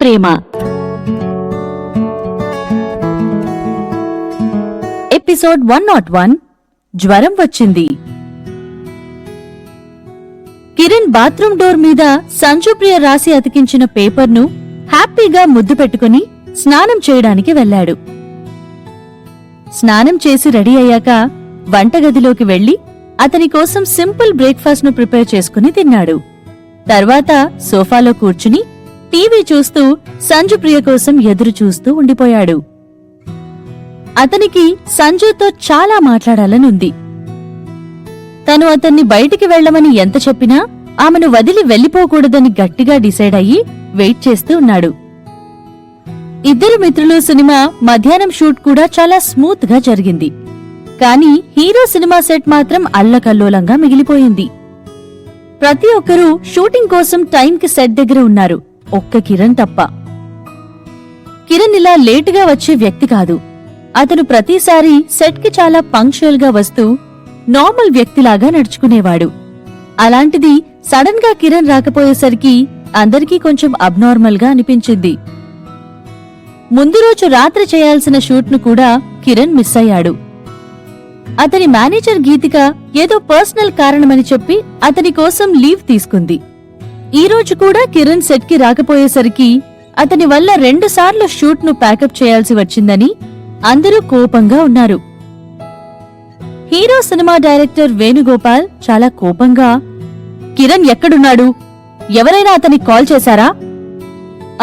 ప్రేమ. Episode 101 జ్వరం వచ్చింది. Kiran bathroom door మీద సంజుప్రియ రాసి అతికించిన పేపర్ను హ్యాపీగా ముద్దు పెట్టుకుని స్నానం చేయడానికి వెళ్లాడు. స్నానం చేసి రెడీ అయ్యాక వంటగదిలోకి వెళ్లి అతని కోసం సింపుల్ బ్రేక్ఫాస్ట్ ను ప్రిపేర్ చేసుకుని తిన్నాడు. తర్వాత సోఫాలో కూర్చుని టీవీ చూస్తూ సంజుప్రియ కోసం ఎదురు చూస్తూ ఉండిపోయాడు. అతనికి సంజుతో చాలా మాట్లాడాలనుంది. తను అతన్ని బయటికి వెళ్లమని ఎంత చెప్పినా ఆమెను వదిలి వెళ్లిపోకూడదని గట్టిగా డిసైడ్ అయ్యి వెయిట్ చేస్తూ ఉన్నాడు. ఇద్దరు మిత్రులు సినిమా మధ్యాహ్నం షూట్ కూడా చాలా స్మూత్ గా జరిగింది. కానీ హీరో సినిమా సెట్ మాత్రం అల్లకల్లోలంగా మిగిలిపోయింది. ప్రతి ఒక్కరూ షూటింగ్ కోసం టైంకి సెట్ దగ్గర ఉన్నారు, ఒక్క కిరణ్ తప్ప. కిరణ్ ఇలా లేటుగా వచ్చే వ్యక్తి కాదు. అతను ప్రతిసారి సెట్ కి చాలా పంక్చువల్ గా వస్తూ నార్మల్ వ్యక్తిలాగా నడుచుకునేవాడు. అలాంటిది సడన్ గా కిరణ్ రాకపోయేసరికి అందరికీ కొంచెం అబ్నార్మల్ గా అనిపించింది. ముందు రోజు రాత్రి చేయాల్సిన షూట్ ను కూడా కిరణ్ మిస్ అయ్యాడు. అతని మేనేజర్ గీతిక ఏదో పర్సనల్ కారణమని చెప్పి అతని కోసం లీవ్ తీసుకుంది. ఈ రోజు కూడా కిరణ్ సెట్ కి రాకపోయేసరికి అతని వల్ల 2 సార్లు షూట్ ను ప్యాకప్ చేయాల్సి వచ్చిందని అందరూ కోపంగా ఉన్నారు. హీరో సినిమా డైరెక్టర్ వేణుగోపాల్ చాలా కోపంగా, కిరణ్ ఎక్కడున్నాడు? ఎవరైనా అతనికి కాల్ చేశారా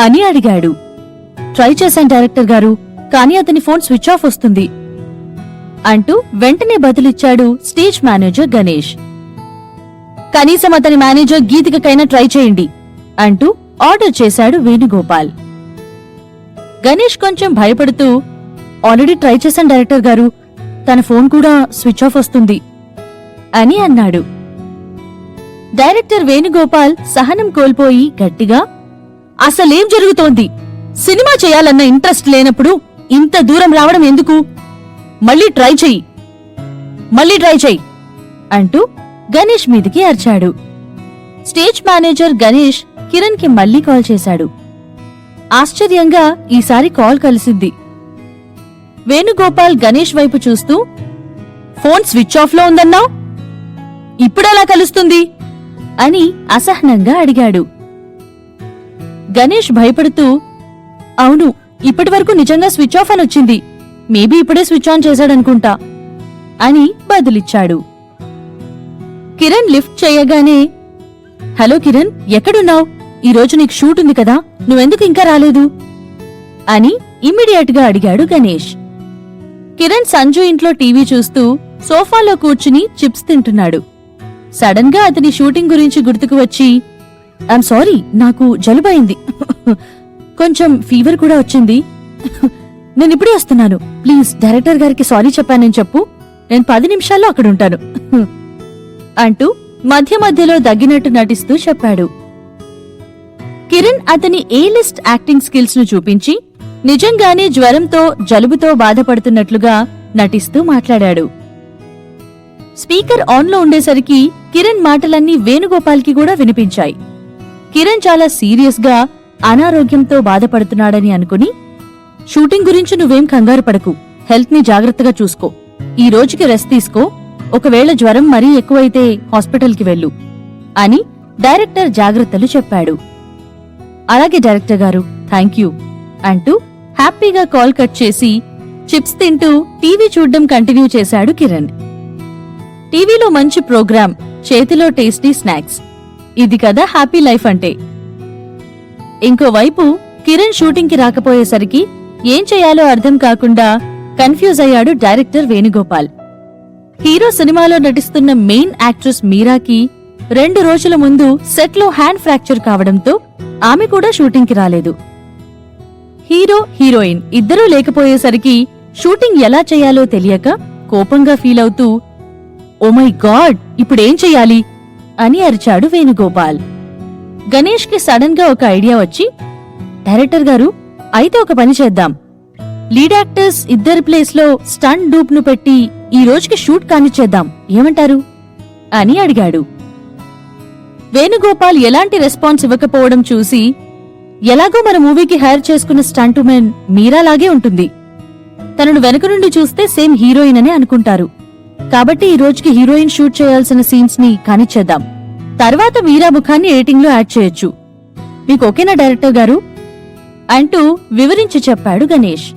అని అడిగాడు. ట్రై చేశాను డైరెక్టర్ గారు, కానీ అతని ఫోన్ స్విచ్ ఆఫ్ వస్తుంది అంటూ వెంటనే బదులిచ్చాడు స్టేజ్ మేనేజర్ గణేష్. కనీసం అతని మేనేజర్ గీతికకైనా ట్రై చేయండి అంటూ ఆర్డర్ చేశాడు వేణుగోపాల్. గణేష్ కొంచెం భయపడుతూ, ఆల్రెడీ ట్రై చేశాను డైరెక్టర్ గారు, తన ఫోన్ కూడా స్విచ్ ఆఫ్ వస్తుంది అని అన్నాడు. డైరెక్టర్ వేణుగోపాల్ సహనం కోల్పోయి గట్టిగా, అసలేం జరుగుతోంది? సినిమా చేయాలన్న ఇంట్రెస్ట్ లేనప్పుడు ఇంత దూరం రావడం ఎందుకు? మళ్ళీ ట్రై చెయ్యి అంటూ గణేష్ మీదికి అరిచాడు. స్టేజ్ మేనేజర్ గణేష్ కిరణ్ కి మళ్లీ కాల్ చేశాడు. ఆశ్చర్యంగా ఈసారి కాల్ కలిసింది. వేణుగోపాల్ గణేష్ వైపు చూస్తూ, ఫోన్ స్విచ్ ఆఫ్ లో ఉందన్నావ్, ఇప్పుడెలా కలుస్తుంది అని అసహనంగా అడిగాడు. గణేష్ భయపడుతూ, అవును, ఇప్పటివరకు నిజంగా స్విచ్ ఆఫ్ అని వచ్చింది, మేబీ ఇప్పుడే స్విచ్ ఆన్ చేశాడనుకుంటా అని బదులిచ్చాడు. కిరణ్ లిఫ్ట్ చేయగానే, హలో కిరణ్, ఎక్కడున్నావ్? ఈరోజు నీకు షూట్ ఉంది కదా, నువ్వెందుకు ఇంకా రాలేదు అని ఇమ్మీడియట్ గా అడిగాడు గణేష్. కిరణ్ సంజు ఇంట్లో టీవీ చూస్తూ సోఫాలో కూర్చుని చిప్స్ తింటున్నాడు. సడన్ గా అతని షూటింగ్ గురించి గుర్తుకు వచ్చి, ఐఎమ్ సారీ, నాకు జలుబైంది, కొంచెం ఫీవర్ కూడా వచ్చింది, నేనిప్పుడే వస్తున్నాను, ప్లీజ్ డైరెక్టర్ గారికి సారీ చెప్పానని చెప్పు, నేను 10 నిమిషాల్లో అక్కడుంటాను అంటూ మధ్య మధ్యలో దగ్గినట్టు నటిస్తూ చెప్పాడు. కిరణ్ అతని ఏ లిస్ట్ యాక్టింగ్ స్కిల్స్ ను చూపించి నిజంగానే జ్వరంతో జలుబుతో బాధపడుతున్నట్లుగా నటిస్తూ మాట్లాడాడు. స్పీకర్ ఆన్లో ఉండేసరికి కిరణ్ మాటలన్నీ వేణుగోపాల్ కి కూడా వినిపించాయి. కిరణ్ చాలా సీరియస్ గా అనారోగ్యంతో బాధపడుతున్నాడని అనుకుని, షూటింగ్ గురించి నువ్వేం కంగారు పడకు, హెల్త్ ని జాగ్రత్తగా చూసుకో, ఈ రోజుకి రెస్ట్ తీసుకో, ఒకవేళ జ్వరం మరీ ఎక్కువైతే హాస్పిటల్కి వెళ్ళు అని డైరెక్టర్ జాగ్రత్తలు చెప్పాడు. అలాగే డైరెక్టర్ గారు, థాంక్యూ అంటూ హ్యాపీగా కాల్ కట్ చేసి చిప్స్ తింటూ టీవీ చూడ్డం కంటిన్యూ చేశాడు కిరణ్. టీవీలో మంచి ప్రోగ్రాం, చేతిలో టేస్టీ స్నాక్స్, ఇది కదా హ్యాపీ లైఫ్ అంటే. ఇంకోవైపు కిరణ్ షూటింగ్ కి రాకపోయేసరికి ఏం చేయాలో అర్థం కాకుండా కన్ఫ్యూజ్ అయ్యాడు డైరెక్టర్ వేణుగోపాల్. హీరో సినిమాలో నటిస్తున్న మెయిన్ యాక్ట్రెస్ మీరాకి 2 రోజుల ముందు సెట్ లో హ్యాండ్ ఫ్రాక్చర్ కావడంతో ఆమె కూడా షూటింగ్ కి రాలేదు. హీరో హీరోయిన్ ఇద్దరూ లేకపోయేసరికి షూటింగ్ ఎలా చేయాలో తెలియక కోపంగా ఫీల్ అవుతూ, ఓ మై గాడ్, ఇప్పుడేం చెయ్యాలి అని అరిచాడు వేణుగోపాల్. గణేష్ కి సడన్ గా ఒక ఐడియా వచ్చి, డైరెక్టర్ గారు, అయితే ఒక పని చేద్దాం, లీడ్ యాక్టర్స్ ఇద్దరి ప్లేస్ లో స్టంట్ డూప్ ను పెట్టి ఈ రోజుకి షూట్ కానిచ్చేద్దాం, ఏమంటారు అని అడిగాడు. వేణుగోపాల్ ఎలాంటి రెస్పాన్స్ ఇవ్వకపోవడం చూసి, ఎలాగో మన మూవీకి హైర్ చేసుకున్న స్టంట్ ఉమెన్ మీరాలాగే ఉంటుంది. తనను వెనక నుండి చూస్తే సేమ్ హీరోయిన్ అనే అనుకుంటారు. కాబట్టి ఈ రోజుకి హీరోయిన్ షూట్ చేయాల్సిన సీన్స్ ని కానిచ్చేద్దాం. తర్వాత మీరా ముఖాన్ని ఎడిటింగ్ లో యాడ్ చేయొచ్చు. మీకు ఓకేనా డైరెక్టర్ గారు అంటూ వివరించి చెప్పాడు గణేష్.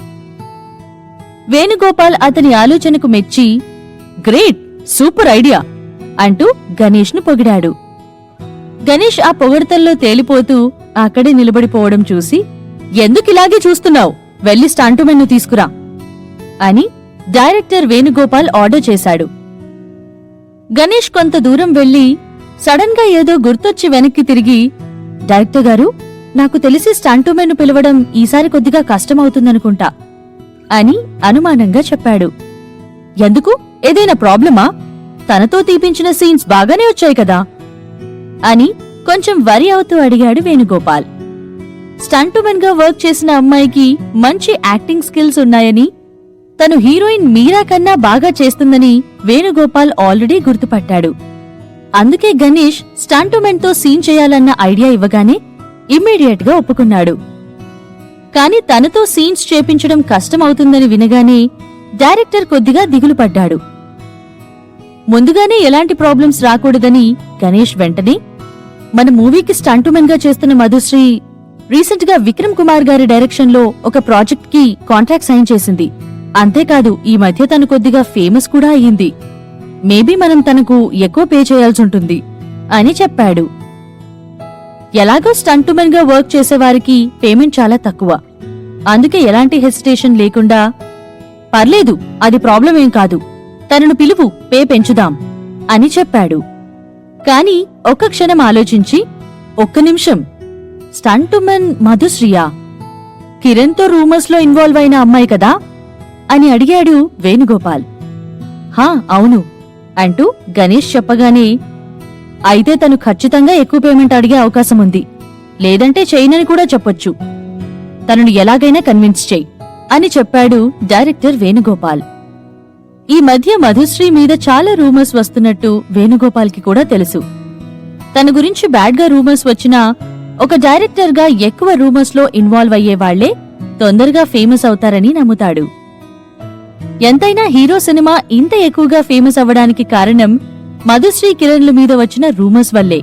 వేణుగోపాల్ అతని ఆలోచనకు మెచ్చి గ్రేట్, సూపర్ ఐడియా అంటూ గణేష్ ను పొగిడాడు. గణేష్ ఆ పొగడతల్లో తేలిపోతూ అక్కడే నిలబడిపోవడం చూసి ఎందుకిలాగే చూస్తున్నావు, వెళ్లి స్టంటుమెన్ ను తీసుకురా అని డైరెక్టర్ వేణుగోపాల్ ఆర్డర్ చేశాడు. గణేష్ కొంత దూరం వెళ్లి సడన్ గా ఏదో గుర్తొచ్చి వెనక్కి తిరిగి డైరెక్టర్ గారు, నాకు తెలిసి స్టంటుమెన్ ను పిలవడం ఈసారి కొద్దిగా కష్టమవుతుందనుకుంటా అని అనుమానంగా చెప్పాడు. ఎందుకు, ఏదైనా ప్రాబ్లమా? తనతో తీపించిన సీన్స్ బాగానే వచ్చాయి కదా అని కొంచెం వరి అవుతూ అడిగాడు వేణుగోపాల్. స్టంటుమెన్ గా వర్క్ చేసిన అమ్మాయికి మంచి యాక్టింగ్ స్కిల్స్ ఉన్నాయని, తను హీరోయిన్ మీరా కన్నా బాగా చేస్తుందని వేణుగోపాల్ ఆల్రెడీ గుర్తుపట్టాడు. అందుకే గణేష్ స్టంటుమెన్ తో సీన్ చేయాలన్న ఐడియా ఇవ్వగానే ఇమ్మీడియట్ గా ఒప్పుకున్నాడు. కాని తనతో సీన్స్ చేపించడం కష్టమవుతుందని వినగానే డైరెక్టర్ కొద్దిగా దిగులు పడ్డాడు. ముందుగానే ఎలాంటి ప్రాబ్లమ్స్ రాకూడదని గణేష్ వెంటనే మన మూవీకి స్టంటుమెన్ గా చేస్తున్న మధుశ్రీ రీసెంట్ గా విక్రమ్ కుమార్ గారి డైరెక్షన్ లో ఒక ప్రాజెక్ట్ కి కాంట్రాక్ట్ సైన్ చేసింది. అంతేకాదు ఈ మధ్య తను కొద్దిగా ఫేమస్ కూడా అయ్యింది. మేబీ మనం తనకు ఎక్కువ పే చేయాల్సుంటుంది అని చెప్పాడు. ఎలాగో స్టంటుమెన్ గా వర్క్ చేసేవారికి పేమెంట్ చాలా తక్కువ. అందుకే ఎలాంటి హెసిటేషన్ లేకుండా పర్లేదు, అది ప్రాబ్లం ఏం కాదు, తనను పిలువు, పే పెంచుదాం అని చెప్పాడు. కాని ఒక్క క్షణం ఆలోచించి ఒక్క నిమిషం, స్టంటుమెన్ మధుశ్రీయా? కిరణ్ తో రూమర్స్ లో ఇన్వాల్వ్ అయిన అమ్మాయి కదా అని అడిగాడు వేణుగోపాల్. హా అవును అంటూ గణేష్ చెప్పగానే అయితే తను ఖచ్చితంగా ఎక్కువ పేమెంట్ అడిగే అవకాశముంది, లేదంటే చేయనని కూడా చెప్పొచ్చు. తనను ఎలాగైనా కన్విన్స్ చెయ్యి అని చెప్పాడు డైరెక్టర్ వేణుగోపాల్. ఈ మధ్య మధుశ్రీ మీద చాలా రూమర్స్ వస్తున్నట్టు వేణుగోపాల్ కి కూడా తెలుసు. తన గురించి బ్యాడ్ గా రూమర్స్ వచ్చినా ఒక డైరెక్టర్ గా ఎక్కువ రూమర్స్ లో ఇన్వాల్వ్ అయ్యేవాళ్లే తొందరగా ఫేమస్ అవుతారని నమ్ముతాడు. ఎంతైనా హీరో సినిమా ఇంత ఎక్కువగా ఫేమస్ అవ్వడానికి కారణం మధుశ్రీ కిరణ్ల మీద వచ్చిన రూమర్స్ వల్లే.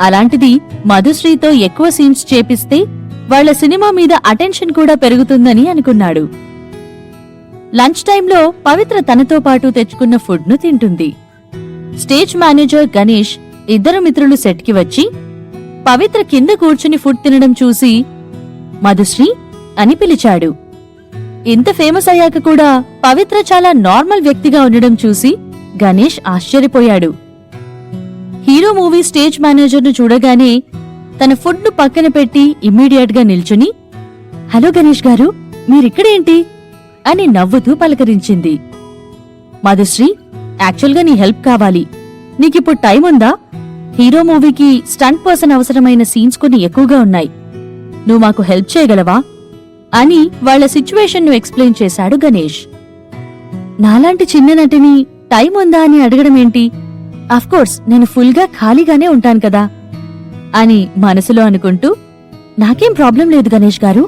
అలాంటిది మధుశ్రీతో ఎక్కువ సీన్స్ చేపిస్తే వాళ్ల సినిమా మీద అటెన్షన్ కూడా పెరుగుతుందని అనుకున్నాడు. లంచ్ టైంలో పవిత్ర తనతో పాటు తెచ్చుకున్న ఫుడ్ ను తింటుంది. స్టేజ్ మేనేజర్ గణేష్ ఇద్దరు మిత్రులు సెట్ కి వచ్చి పవిత్ర కింద కూర్చుని ఫుడ్ తినడం చూసి మధుశ్రీ అని పిలిచాడు. ఇంత ఫేమస్ అయ్యాక కూడా పవిత్ర చాలా నార్మల్ వ్యక్తిగా ఉండడం చూసి గణేష్ ఆశ్చర్యపోయాడు. హీరో మూవీ స్టేజ్ మేనేజర్ ను చూడగానే తన ఫుడ్ ను పక్కన పెట్టి ఇమ్మీడియట్ గా నిల్చుని హలో గణేష్ గారు, మీరిక్కడేంటి అని నవ్వుతూ పలకరించింది. మధుశ్రీ, యాక్చువల్గా నీ హెల్ప్ కావాలి. నీకిప్పుడు టైం ఉందా? హీరో మూవీకి స్టంట్ పర్సన్ అవసరమైన సీన్స్ కొన్ని ఎక్కువగా ఉన్నాయి. నువ్వు మాకు హెల్ప్ చేయగలవా అని వాళ్ల సిచ్యువేషన్ ను ఎక్స్ప్లెయిన్ చేశాడు గణేష్. నాలాంటి చిన్న నటిని టైం ఉందా అని అడగడమేంటి? అఫ్కోర్స్ నేను ఫుల్ గా ఖాళీగానే ఉంటాను కదా అని మనసులో అనుకుంటూ నాకేం ప్రాబ్లం లేదు గణేష్ గారు,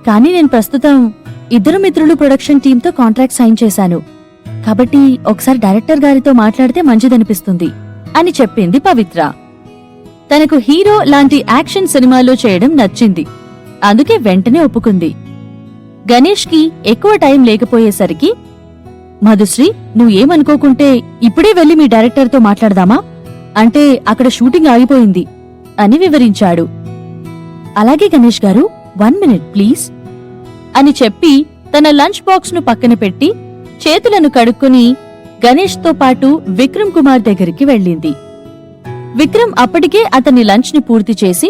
కానీ నేను ప్రస్తుతం ఇద్దరు మిత్రులు ప్రొడక్షన్ టీంతో కాంట్రాక్ట్ సైన్ చేశాను. కాబట్టి ఒకసారి డైరెక్టర్ గారితో మాట్లాడితే మంచిదనిపిస్తుంది అని చెప్పింది పవిత్ర. తనకు హీరో లాంటి యాక్షన్ సినిమాలో చేయడం నచ్చింది. అందుకే వెంటనే ఒప్పుకుంది. గణేష్ కి ఎక్కువ టైం లేకపోయేసరికి మధుశ్రీ, నువ్వేమనుకోకుంటే ఇప్పుడే వెళ్లి మీ డైరెక్టర్తో మాట్లాడదామా? అంటే అక్కడ షూటింగ్ ఆగిపోయింది అని వివరించాడు. అలాగే గణేష్ గారు, 1 మినిట్ ప్లీజ్ అని చెప్పి తన లంచ్ బాక్స్ ను పక్కన పెట్టి చేతులను కడుక్కుని గణేష్ తో పాటు విక్రమ్ కుమార్ దగ్గరికి వెళ్ళింది. విక్రమ్ అప్పటికే అతని లంచ్ ని పూర్తి చేసి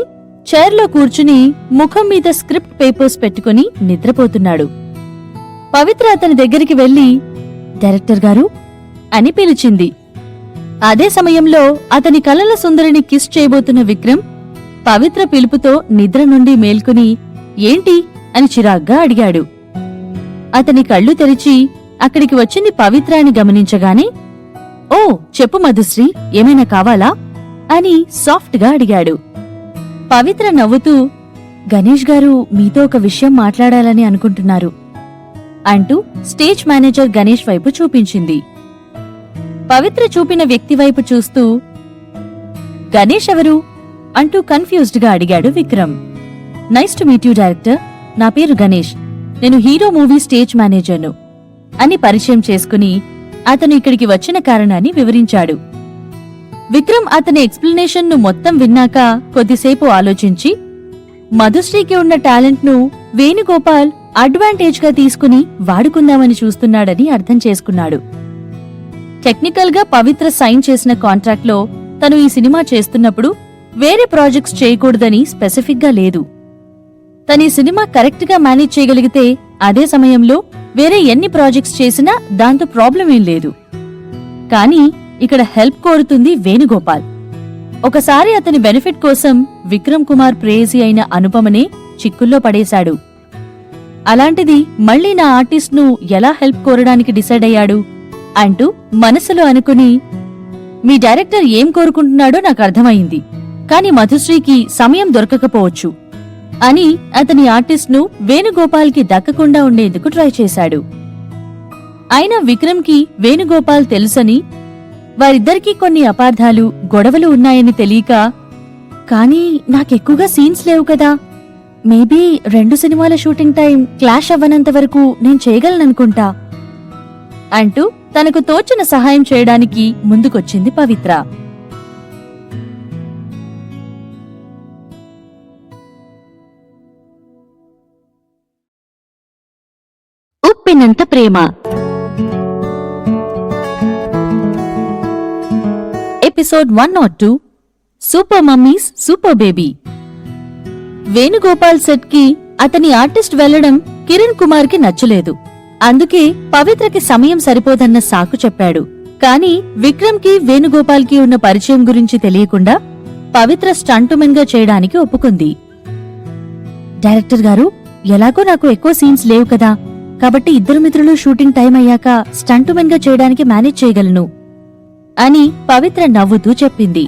చైర్లో కూర్చుని ముఖం మీద స్క్రిప్ట్ పేపర్స్ పెట్టుకుని నిద్రపోతున్నాడు. పవిత్ర అతని దగ్గరికి వెళ్లి డైరెక్టర్ గారు అని పిలిచింది. అదే సమయంలో అతని కలల సుందరిని కిస్ చేయబోతున్న విక్రమ్ పవిత్ర పిలుపుతో నిద్ర నుండి మేల్కొని ఏంటి అని చిరాగ్గా అడిగాడు. అతని కళ్ళు తెరిచి అక్కడికి వచ్చింది పవిత్ర అని గమనించగానే ఓ చెప్పు మధుశ్రీ, ఏమైనా కావాలా అని సాఫ్ట్ గా అడిగాడు. పవిత్ర నవ్వుతూ గణేష్ గారు మీతో ఒక విషయం మాట్లాడాలని అనుకుంటున్నారు అంటూ స్టేజ్ మేనేజర్ గణేష్ వైపు చూపించింది. పవిత్ర చూపిన వ్యక్తి వైపు చూస్తూ గణేష్ ఎవరు అంటూ కన్ఫ్యూజ్డ్ గా అడిగాడు Vikram. Nice to meet you director, నా పేరు గణేష్, నేను హీరో మూవీ స్టేజ్ మేనేజర్ను అని పరిచయం చేసుకుని అతను ఇక్కడికి వచ్చిన కారణాన్ని వివరించాడు. విక్రమ్ అతని ఎక్స్ప్లెనేషన్ ను మొత్తం విన్నాక కొద్దిసేపు ఆలోచించి మధుశ్రీకి ఉన్న టాలెంట్ ను వేణుగోపాల్ అడ్వాంటేజ్ గా తీసుకుని వాడుకుందామని చూస్తున్నాడని అర్థం చేసుకున్నాడు. టెక్నికల్ గా పవిత్ర సైన్ చేసిన కాంట్రాక్ట్ లో తను ఈ సినిమా చేస్తున్నప్పుడు వేరే ప్రాజెక్ట్స్ చేయకూడదని స్పెసిఫిక్ గా లేదు. తనీ సినిమా కరెక్ట్ గా మేనేజ్ చేయగలిగితే అదే సమయంలో వేరే ఎన్ని ప్రాజెక్ట్స్ చేసినా దాంతో ప్రాబ్లం ఏం లేదు. కానీ ఇక్కడ హెల్ప్ కోరుతుంది వేణుగోపాల్. ఒకసారి అతని బెనిఫిట్ కోసం విక్రమ్ కుమార్ ప్రేయసి అయిన అనుపమనే చిక్కుల్లో పడేశాడు. అలాంటిది మళ్లీ నా ఆర్టిస్ట్ ను ఎలా హెల్ప్ కోరడానికి డిసైడ్ అయ్యాడు అంటూ మనసులో అనుకుని, మీ డైరెక్టర్ ఏం కోరుకుంటున్నాడో నాకు అర్థమైంది, కాని మధుశ్రీకి సమయం దొరకకపోవచ్చు అని అతని ఆర్టిస్ట్ ను వేణుగోపాల్కి దక్కకుండా ఉండేందుకు ట్రై చేశాడు. అయినా విక్రమ్ కి వేణుగోపాల్ తెలుసని, వారిద్దరికీ కొన్ని అపార్థాలు గొడవలు ఉన్నాయని తెలియక, కానీ నాకెక్కువగా సీన్స్ లేవు కదా, మేబీ 2 సినిమాల షూటింగ్ టైం క్లాష్ అవ్వనంత వరకు నేను చేయగలననుకుంటా అంటూ తనకు తోచిన సహాయం చేయడానికి ముందుకొచ్చింది పవిత్ర. ఉప్పినంత ప్రేమ episode 102 super mummies super baby. Venugopal set కి అతని ఆర్టిస్ట్ వెళ్లడం కిరణ్ కుమార్ కి నచ్చలేదు. అందుకే పవిత్రకి సమయం సరిపోదన్న సాకు చెప్పాడు. కాని విక్రమ్ కి వేణుగోపాల్ కి ఉన్న పరిచయం గురించి తెలియకుండా పవిత్ర స్టంటుమెన్ గా చేయడానికి ఒప్పుకుంది. డైరెక్టర్ గారు, ఎలాగో నాకు ఎక్కువ సీన్స్ లేవు కదా, కాబట్టి ఇద్దరు మిత్రులు షూటింగ్ టైం అయ్యాక స్టంటుమెన్ గా చేయడానికి మేనేజ్ చేయగలను అని పవిత్ర నవ్వుతూ చెప్పింది.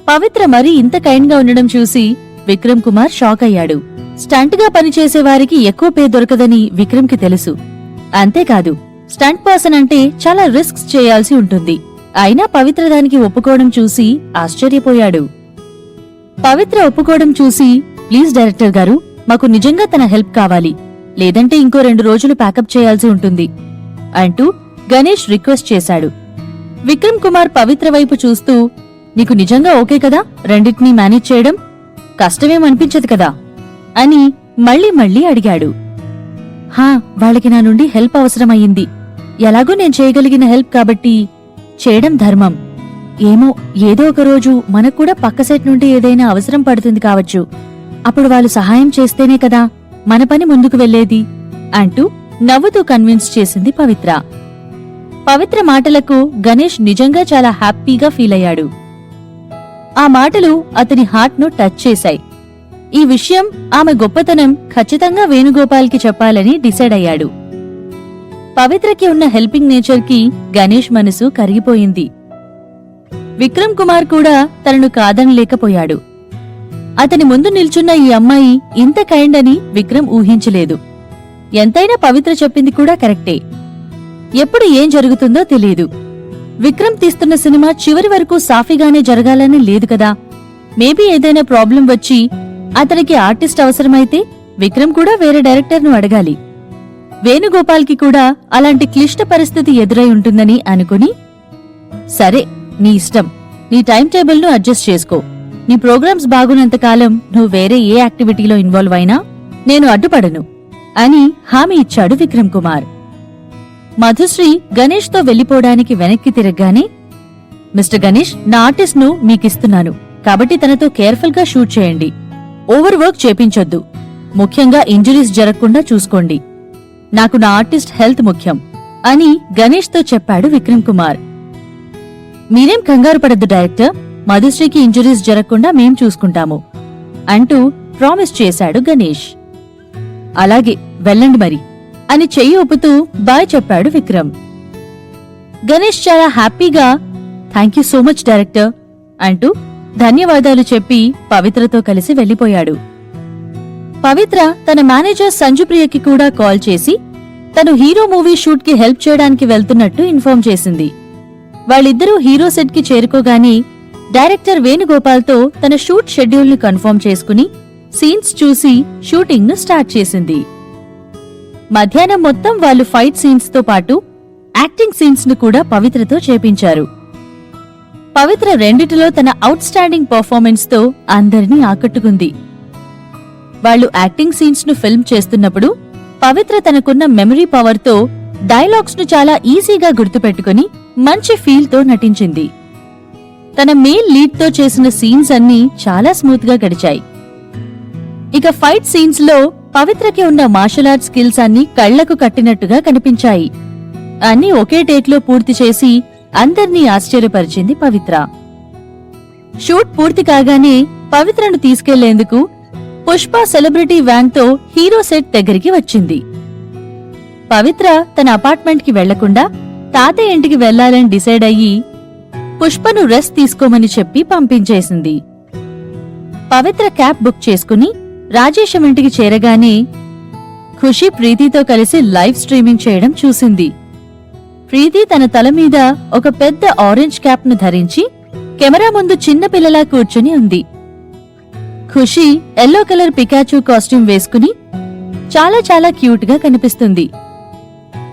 పవిత్ర మరీ ఇంత కైండ్ గా ఉండడం చూసి విక్రమ్ కుమార్ షాక్ అయ్యాడు. స్టంట్ గా పనిచేసేవారికి ఎక్కువ పే దొరకదని విక్రమ్ కి తెలుసు. అంతేకాదు, స్టంట్ పర్సన్ అంటే చాలా రిస్క్స్ చేయాల్సి ఉంటుంది. అయినా పవిత్ర దానికి ఒప్పుకోవడం చూసి ఆశ్చర్యపోయాడు. పవిత్ర ఒప్పుకోవడం చూసి, ప్లీజ్ డైరెక్టర్ గారు, మాకు నిజంగా తన హెల్ప్ కావాలి, లేదంటే ఇంకో 2 రోజులు ప్యాకప్ చేయాల్సి ఉంటుంది అంటూ గణేష్ రిక్వెస్ట్ చేశాడు. విక్రమ్ కుమార్ పవిత్ర వైపు చూస్తూ, నీకు నిజంగా ఓకే కదా రెండింటినీ మేనేజ్ చేయడం? కష్టమేమనిపించదు కదా అని మళ్ళీ అడిగాడు. హా, వాళ్ళకి నా నుండి హెల్ప్ అవసరమయ్యింది. ఎలాగో నేను చేయగలిగిన హెల్ప్ కాబట్టి చేయడం ధర్మం. ఏమో, ఏదో ఒక రోజు మనకు కూడా పక్క సెట్ నుండి ఏదైనా అవసరం పడుతుంది కావచ్చు. అప్పుడు వాళ్ళు సహాయం చేస్తేనే కదా మన పని ముందుకు వెళ్లేది అంటూ నవ్వుతూ కన్విన్స్ చేసింది పవిత్ర. పవిత్ర మాటలకు గణేష్ నిజంగా చాలా హ్యాపీగా ఫీల్ అయ్యాడు. ఆ మాటలు అతని హార్ట్ ను టచ్ చేశాయి. ఈ విషయం, ఆమె గొప్పతనం ఖచ్చితంగా వేణుగోపాల్కి చెప్పాలని డిసైడ్ అయ్యాడు. పవిత్రకి ఉన్న హెల్పింగ్ నేచర్ కి గణేష్ మనసు కరిగిపోయింది. విక్రమ్ కుమార్ కూడా తనను కాదనలేకపోయాడు. అతని ముందు నిల్చున్న ఈ అమ్మాయి ఇంత కైండ్ అని విక్రమ్ ఊహించలేదు. ఎంతైనా పవిత్ర చెప్పింది కూడా కరెక్టే. ఎప్పుడు ఏం జరుగుతుందో తెలియదు. విక్రమ్ తీస్తున్న సినిమా చివరి వరకు సాఫీగానే జరగాలని లేదు కదా. మేబీ ఏదైనా ప్రాబ్లం వచ్చి అతనికి ఆర్టిస్ట్ అవసరమైతే విక్రమ్ కూడా వేరే డైరెక్టర్ను అడగాలి. వేణుగోపాల్కి కూడా అలాంటి క్లిష్ట పరిస్థితి ఎదురై ఉంటుందని అనుకుని, సరే నీ ఇష్టం, నీ టైం టేబుల్ను అడ్జస్ట్ చేసుకో, నీ ప్రోగ్రామ్స్ బాగున్నంతకాలం నువ్వు వేరే ఏ యాక్టివిటీలో ఇన్వాల్వ్ అయినా నేను అడ్డుపడను అని హామీ ఇచ్చాడు విక్రమ్ కుమార్. మధుశ్రీ గణేష్ తో వెళ్లిపోవడానికి వెనక్కి తిరగగానే, మిస్టర్ గణేష్, నా ఆర్టిస్ట్ ను మీకిస్తున్నాను కాబట్టి తనతో కేర్ఫుల్ గా షూట్ చేయండి. ఓవర్ వర్క్ చేపించొద్దు. ముఖ్యంగా ఇంజురీస్ జరగకుండా చూసుకోండి. నాకు నా ఆర్టిస్ట్ హెల్త్ ముఖ్యం అని గణేష్ తో చెప్పాడు విక్రమ్ కుమార్. మీరేం కంగారు పడద్దు డైరెక్టర్, మధుశ్రీకి ఇంజురీస్ జరగకుండా మేం చూసుకుంటాము అంటూ ప్రామిస్ చేశాడు గణేష్. అలాగే, వెళ్ళండి మరి అని చెయ్యి ఊపుతూ బాయ్ చెప్పాడు విక్రమ్. గణేష్ చాలా హ్యాపీగా thank you so much director అంటూ ధన్యవాదాలు చెప్పి పవిత్రతో కలిసి వెళ్లిపోయాడు. పవిత్ర తన మేనేజర్ సంజుప్రియకి కూడా కాల్ చేసి తను హీరో మూవీ షూట్ కి హెల్ప్ చేయడానికి వెళ్తున్నట్టు ఇన్ఫార్మ్ చేసింది. వాళ్ళిద్దరూ హీరో సెట్ కి చేరుకోగాని డైరెక్టర్ వేణుగోపాల్తో తన షూట్ షెడ్యూల్ ని కన్ఫర్మ్ చేసుకుని సీన్స్ చూసి షూటింగ్ ను స్టార్ట్ చేసింది. మధ్యాహ్నం మొత్తం వాళ్ళు ఫైట్ సీన్స్ తో పాటు యాక్టింగ్ సీన్స్ ను కూడా పవిత్రతో చేపించారు. పవిత్ర రెండిటిలో తన అవుట్ స్టాండింగ్ పర్ఫార్మెన్స్ తో అందరినీ ఆకట్టుకుంది. వాళ్లు యాక్టింగ్ సీన్స్ ను ఫిల్మ్ చేస్తున్నప్పుడు పవిత్ర తనకున్న మెమరీ పవర్ తో డైలాగ్స్ ను చాలా ఈజీగా గుర్తుపెట్టుకుని మంచి ఫీల్ తో నటించింది. తన మేల్ లీడ్ తో చేసిన సీన్స్ అన్నీ చాలా స్మూత్ గా గడిచాయి. ఇక ఫైట్ సీన్స్ లో పవిత్రకి ఉన్న మార్షల్ ఆర్ట్స్ స్కిల్స్ అన్నీ కళ్లకు కట్టినట్టుగా కనిపించాయి. అన్నీ ఒకే టేక్ లో పూర్తి చేసి అందర్నీ ఆశ్చర్యపరిచింది పవిత్ర. షూట్ పూర్తి కాగానే పవిత్రను తీసుకెళ్లేందుకు పుష్ప సెలబ్రిటీ వ్యాన్ తో హీరో సెట్ దగ్గరికి వచ్చింది. పవిత్ర తన అపార్ట్మెంట్ కి వెళ్లకుండా తాతయ్య ఇంటికి వెళ్లాలని డిసైడ్ అయ్యి పుష్పను రెస్ట్ తీసుకోమని చెప్పి పంపించేసింది. పవిత్ర క్యాబ్ బుక్ చేసుకుని రాజేశం ఇంటికి చేరగానే ఖుషి ప్రీతితో కలిసి లైవ్ స్ట్రీమింగ్ చేయడం చూసింది. ప్రీతి తన తల మీద ఒక పెద్ద ఆరెంజ్ క్యాప్ ను ధరించి కెమెరా ముందు చిన్న పిల్లలా కూర్చుని ఉంది. ఖుషి ఎల్లో కలర్ పికాచూ కాస్ట్యూమ్ వేసుకుని చాలా చాలా క్యూట్ గా కనిపిస్తుంది.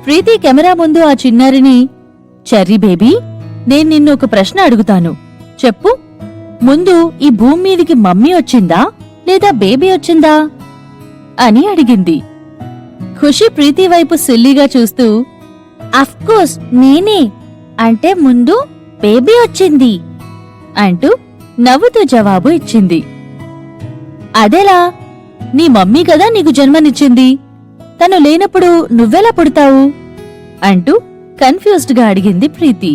ప్రీతి కెమెరా ముందు ఆ చిన్నారిని, చెర్రీ బేబీ, నేను నిన్ను ఒక ప్రశ్న అడుగుతాను, చెప్పు, ముందు ఈ భూమి మీదికి మమ్మీ వచ్చిందా లేదా బేబీ వచ్చిందా అని అడిగింది. ఖుషి ప్రీతి వైపు సిల్లీగా చూస్తూ, అఫ్కోర్స్ నేనే, అంటే ముందు బేబీ వచ్చింది అంటూ నవ్వుతూ జవాబు ఇచ్చింది. అదెలా? నీ మమ్మీ కదా నీకు జన్మనిచ్చింది, తను లేనప్పుడు నువ్వెలా పుడతావు అంటూ కన్ఫ్యూజ్డ్ గా అడిగింది ప్రీతి.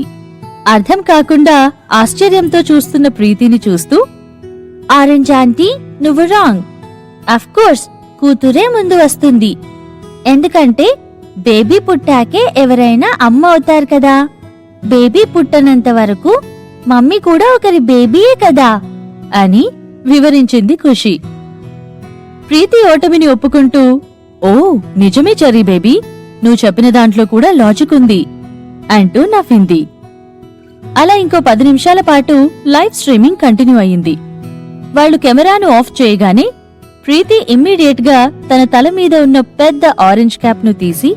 అర్థం కాకుండా ఆశ్చర్యంతో చూస్తున్న ప్రీతిని చూస్తూ, ఆరెంజ్ ఆంటీ, నువ్వు రాంగ్. అఫ్కోర్స్ కూతురే ముందు వస్తుంది, ఎందుకంటే బేబీ పుట్టాకే ఎవరైనా అమ్మ అవుతారు కదా, బేబీ పుట్టనంత వరకు మమ్మీ కూడా ఒకరి బేబీయే కదా అని వివరించింది ఖుషి. ప్రీతి ఓటమిని ఒప్పుకుంటూ, ఓ నిజమే చెర్రీ బేబీ, నువ్వు చెప్పిన దాంట్లో కూడా లాజిక్ ఉంది అంటూ నవ్వింది. అలా ఇంకో 10 నిమిషాల పాటు లైవ్ స్ట్రీమింగ్ కంటిన్యూ అయ్యింది. వాళ్లు కెమెరాను ఆఫ్ చేయగానే ప్రీతి ఇమ్మీడియట్ గా తన తల మీద ఉన్న పెద్ద ఆరెంజ్ క్యాప్ ను తీసి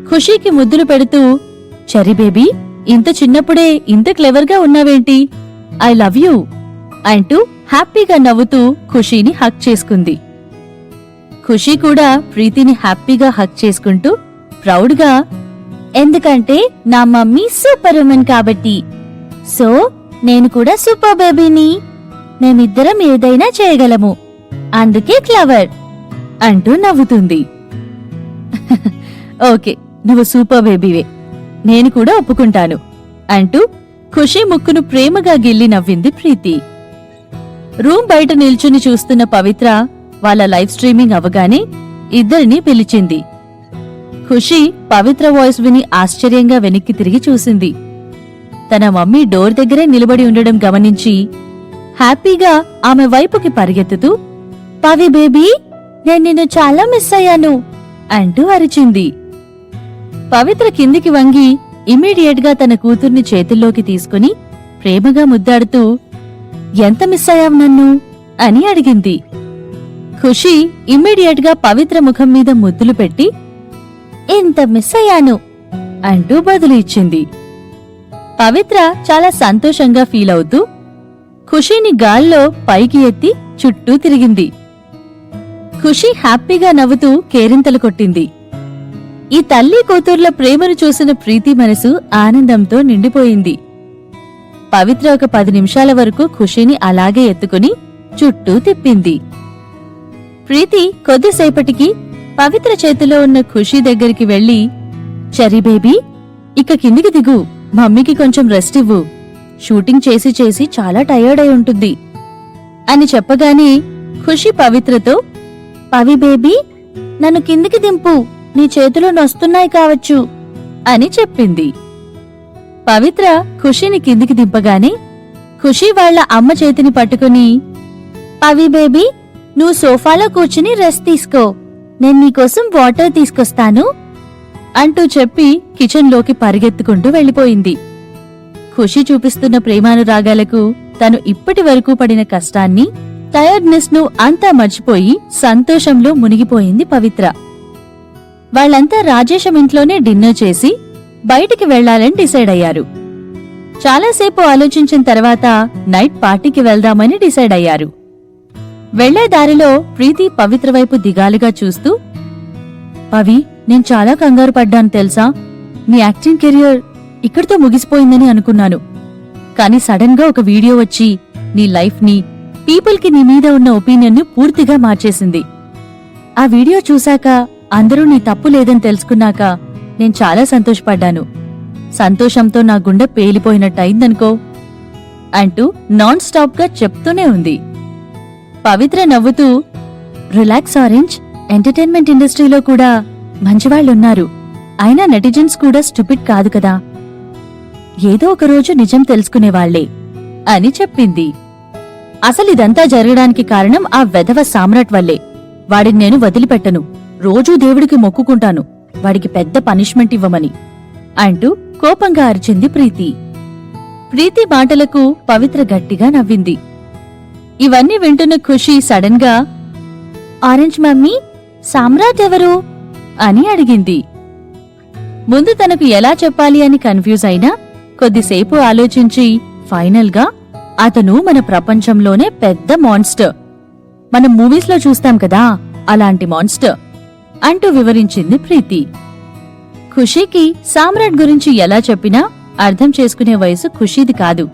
ఖుషీకి ముద్దులు పెడుతూ, చెర్రీ బేబీ, ఇంత చిన్నప్పుడే ఇంత క్లెవర్ గా ఉన్నావేంటి, ఐ లవ్ యూ అంటూ హ్యాపీగా నవ్వుతూ ఖుషీని హక్ చేసుకుంది. ఖుషీ కూడా ప్రీతిని హ్యాపీగా హక్ చేసుకుంటూ ప్రౌడ్గా, ఎందుకంటే నా మమ్మీ సూపర్ ఉమెన్ కాబట్టి, సో నేను కూడా సూపర్ బేబీని, మేమిద్దరం ఏదైనా చేయగలము, అందుకే క్లవర్ అంటూ నవ్వుతుంది. ఓకే, నువ్వు సూపర్ బేబీవే, నేను కూడా ఒప్పుకుంటాను అంటూ ఖుషీ ముక్కును ప్రేమగా గిల్లి నవ్వింది ప్రీతి. రూమ్ బయట నిల్చుని చూస్తున్న పవిత్ర వాళ్ళ లైవ్ స్ట్రీమింగ్ అవగానే ఇద్దరిని పిలిచింది. ఖుషి పవిత్ర వాయిస్ విని ఆశ్చర్యంగా వెనక్కి తిరిగి చూసింది. తన మమ్మీ డోర్ దగ్గరే నిలబడి ఉండడం గమనించి హ్యాపీగా ఆమె వైపుకి పరిగెత్తుతూ, పవి బేబీ, నేను నిన్ను చాలా మిస్ అయ్యాను అంటూ అరిచింది. పవిత్ర కిందికి వంగి ఇమ్మీడియట్ గా తన కూతుర్ని చేతుల్లోకి తీసుకుని ప్రేమగా ముద్దాడుతూ, ఎంత మిస్ అయ్యావు నన్ను అని అడిగింది. ఖుషి ఇమ్మీడియట్ గా పవిత్ర ముఖం మీద ముద్దులు పెట్టి, ఇంత మిస్ అయ్యాను అంటూ బదులు ఇచ్చింది. పవిత్ర చాలా సంతోషంగా ఫీల్ అవుతూ ఖుషీని గాల్లో పైకి ఎత్తి చుట్టూ తిరిగింది. ఖుషి హ్యాపీగా నవ్వుతూ కేరింతలు కొట్టింది. ఈ తల్లి కూతుర్ల ప్రేమను చూసిన ప్రీతి మనసు ఆనందంతో నిండిపోయింది. పవిత్ర ఒక 10 నిమిషాల వరకు ఖుషీని అలాగే ఎత్తుకుని చుట్టూ తిప్పింది. ప్రీతి కొద్దిసేపటికి పవిత్ర చేతిలో ఉన్న ఖుషీ దగ్గరికి వెళ్లి, చెర్రీ బేబీ, ఇక కిందికి దిగు, మమ్మీకి కొంచెం రెస్ట్ ఇవ్వు, షూటింగ్ చేసి చేసి చాలా టయర్డ్ అయి ఉంటుంది అని చెప్పగానే ఖుషి పవిత్రతో, పవి బేబీ, నన్ను కిందికి దింపు, నీ చేతులు నొస్తున్నాయి కావచ్చు అని చెప్పింది. పవిత్ర ఖుషిని కిందికి దింపగానే ఖుషి వాళ్ల అమ్మ చేతిని పట్టుకుని, పవి బేబీ, నువ్వు సోఫాలో కూర్చుని రెస్ట్ తీసుకో, నేను నీకోసం వాటర్ తీసుకొస్తాను అంటూ చెప్పి కిచెన్లోకి పరిగెత్తుకుంటూ వెళ్ళిపోయింది. ఖుషి చూపిస్తున్న ప్రేమానురాగాలకు తను ఇప్పటి వరకు పడిన కష్టాన్ని, టైర్డ్నెస్ ను అంతా మర్చిపోయి సంతోషంలో మునిగిపోయింది పవిత్ర. వాళ్ళంతా రాజేశం ఇంట్లోనే డిన్నర్ చేసి బయటికి వెళ్లాలని డిసైడ్ అయ్యారు. చాలాసేపు ఆలోచించిన తర్వాత నైట్ పార్టీకి వెళ్దామని డిసైడ్ అయ్యారు. వెళ్లే దారిలో ప్రీతి పవిత్ర వైపు దిగాలుగా చూస్తూ, పవి, నేను చాలా కంగారు పడ్డాను తెలుసా. నీ యాక్టింగ్ కెరియర్ ఇక్కడితో ముగిసిపోయిందని అనుకున్నాను. కానీ సడన్ గా ఒక వీడియో వచ్చి నీ లైఫ్ ని, పీపుల్ కి నీ మీద ఉన్న ఒపీనియన్ ను పూర్తిగా మార్చేసింది. ఆ వీడియో చూశాక, అందరూ నీ తప్పు లేదని తెలుసుకున్నాక నేను చాలా సంతోషపడ్డాను. సంతోషంతో నా గుండె పేలిపోయినట్టయిందనుకో అంటూ నాన్ స్టాప్ గా చెప్తూనే ఉంది. పవిత్ర నవ్వుతూ, రిలాక్స్ ఆరెంజ్, ఎంటర్టైన్మెంట్ ఇండస్ట్రీలో కూడా మంచివాళ్లున్నారు. అయినా నెటిజన్స్ కూడా స్టూపిడ్ కాదు కదా, ఏదో ఒకరోజు నిజం తెలుసుకునేవాళ్లే అని చెప్పింది. అసలిదంతా జరగడానికి కారణం ఆ వెధవ సామ్రాట్ వల్లే. వాడిని నేను వదిలిపెట్టను, రోజూ దేవుడికి మొక్కుకుంటాను, వాడికి పెద్ద పనిష్మెంట్ ఇవ్వమని అంటూ కోపంగా అరిచింది ప్రీతి. ప్రీతి మాటలకు పవిత్ర గట్టిగా నవ్వింది. ఇవన్నీ వింటున్న ఖుషి సడన్ గా, ఆరెంజ్ మమ్మీ, సామ్రాట్ ఎవరు అని అడిగింది. ముందు తనకు ఎలా చెప్పాలి అని కన్ఫ్యూజ్ అయినా కొద్దిసేపు ఆలోచించి ఫైనల్ గా, అతను మన ప్రపంచంలోనే పెద్ద మాన్స్టర్, మనం మూవీస్ లో చూస్తాం కదా అలాంటి మాన్స్టర్ అంటూ వివరించింది ప్రీతి. ఖుషీకి సామ్రాట్ గురించి ఎలా చెప్పినా అర్థం చేసుకునే వయసు ఖుషీది కాదు.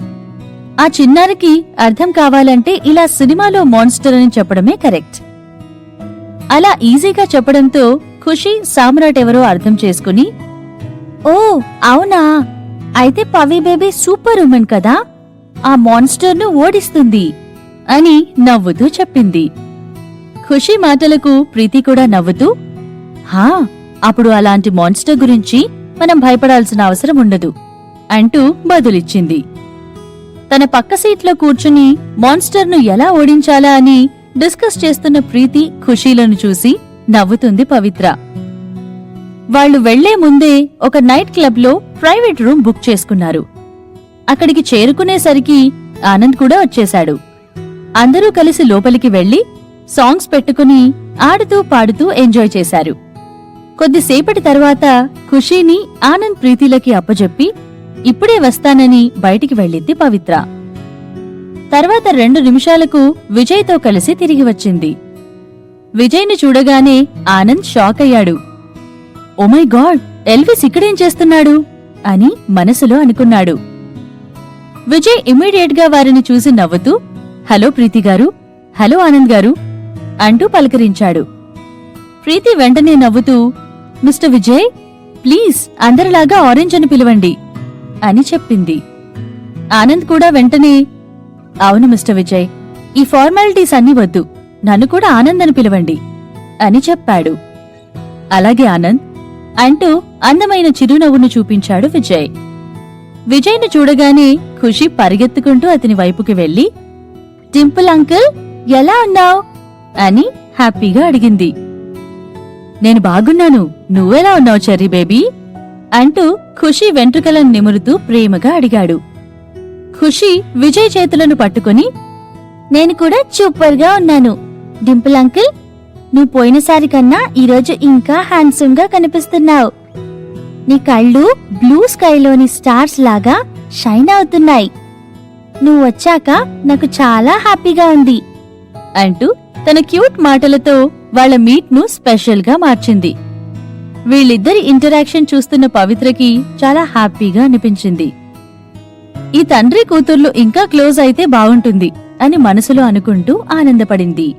ఆ చిన్నారికి అర్థం కావాలంటే ఇలా సినిమాలో మాన్స్టర్ అని చెప్పడమే కరెక్ట్. అలా ఈజీగా చెప్పడంతో ఖుషీ సామ్రాట్ ఎవరో అర్థం చేసుకుని, ఓ అవునా, అయితే పవి బేబీ సూపర్ ఉమెన్ కదా, ఆ మాన్స్టర్ ను ఓడిస్తుంది అని నవ్వుతూ చెప్పింది. ఖుషీ మాటలకు ప్రీతి కూడా నవ్వుతూ, హా, అప్పుడు అలాంటి మాన్స్టర్ గురించి మనం భయపడాల్సిన అవసరం ఉండదు అంటూ బదులిచ్చింది. తన పక్క సీట్లో కూర్చుని మాన్స్టర్ ను ఎలా ఓడించాలా అని డిస్కస్ చేస్తున్న ప్రీతి, ఖుషీలను చూసి నవ్వుతుంది పవిత్ర. వాళ్లు వెళ్లే ముందే ఒక నైట్ క్లబ్ లో ప్రైవేట్ రూమ్ బుక్ చేసుకున్నారు. అక్కడికి చేరుకునేసరికి ఆనంద్ కూడా వచ్చేశాడు. అందరూ కలిసి లోపలికి వెళ్లి సాంగ్స్ పెట్టుకుని ఆడుతూ పాడుతూ ఎంజాయ్ చేశారు. కొద్దిసేపటి తర్వాత ఖుషీని ఆనంద్ ప్రీతిలకి అప్పజెప్పి ఇప్పుడే వస్తానని బయటికి వెళ్ళింది పవిత్ర. తర్వాత 2 నిమిషాలకు విజయ్తో కలిసి తిరిగి వచ్చింది. విజయ్ని చూడగానే ఆనంద్ షాక్ అయ్యాడు. ఓ మై గాడ్, ఎల్విస్ ఇక్కడేం చేస్తున్నాడు అని మనసులో అనుకున్నాడు. విజయ్ ఇమ్మీడియట్ గా వారిని చూసి నవ్వుతూ, హలో ప్రీతి గారు, హలో ఆనంద్ గారు అంటూ పలకరించాడు. ప్రీతి వెంటనే నవ్వుతూ, మిస్టర్ విజయ్, ప్లీజ్ అందరిలాగా ఆరెంజ్ అని పిలవండి అని చెప్పింది. ఆనంద్ కూడా వెంటనే, అవును మిస్టర్ విజయ్, ఈ ఫార్మాలిటీస్ అన్నీ వద్దు, నన్ను కూడా ఆనంద్ అని పిలవండి అని చెప్పాడు. అలాగే ఆనంద్ అంటూ అందమైన చిరునవ్వును చూపించాడు విజయ్. విజయ్ను చూడగానే ఖుషి పరిగెత్తుకుంటూ అతని వైపుకి వెళ్లి, డింపుల్ అంకుల్, ఎలా ఉన్నావ్ అని హ్యాపీగా అడిగింది. నేను బాగున్నాను, నువ్వెలా ఉన్నావు చెర్రీ బేబీ అంటూ ఖుషి వెంట్రుకలను నిమురుతూ ప్రేమగా అడిగాడు. ఖుషి విజయ్ చేతులను పట్టుకుని, నేను కూడా సూపర్గా ఉన్నాను డింపుల్ అంకుల్, నువ్వు పోయినసారి కన్నా ఈరోజు ఇంకా హ్యాండ్సమ్ గా కనిపిస్తున్నావు. నీ కళ్ళు బ్లూ స్కైలోని స్టార్స్ లాగా షైన్ అవుతున్నాయి. నువ్వు వచ్చాక నాకు చాలా హ్యాపీగా ఉంది అంటూ తన క్యూట్ మాటలతో వాళ్ల మీట్ ను స్పెషల్ గా మార్చింది. వీళ్ళిద్దరి ఇంటరాక్షన్ చూస్తున్న పవిత్రకి చాలా హ్యాపీగా అనిపించింది. ఈ తండ్రి కూతుర్లు ఇంకా క్లోజ్ అయితే బాగుంటుంది అని మనసులో అనుకుంటూ ఆనందపడింది.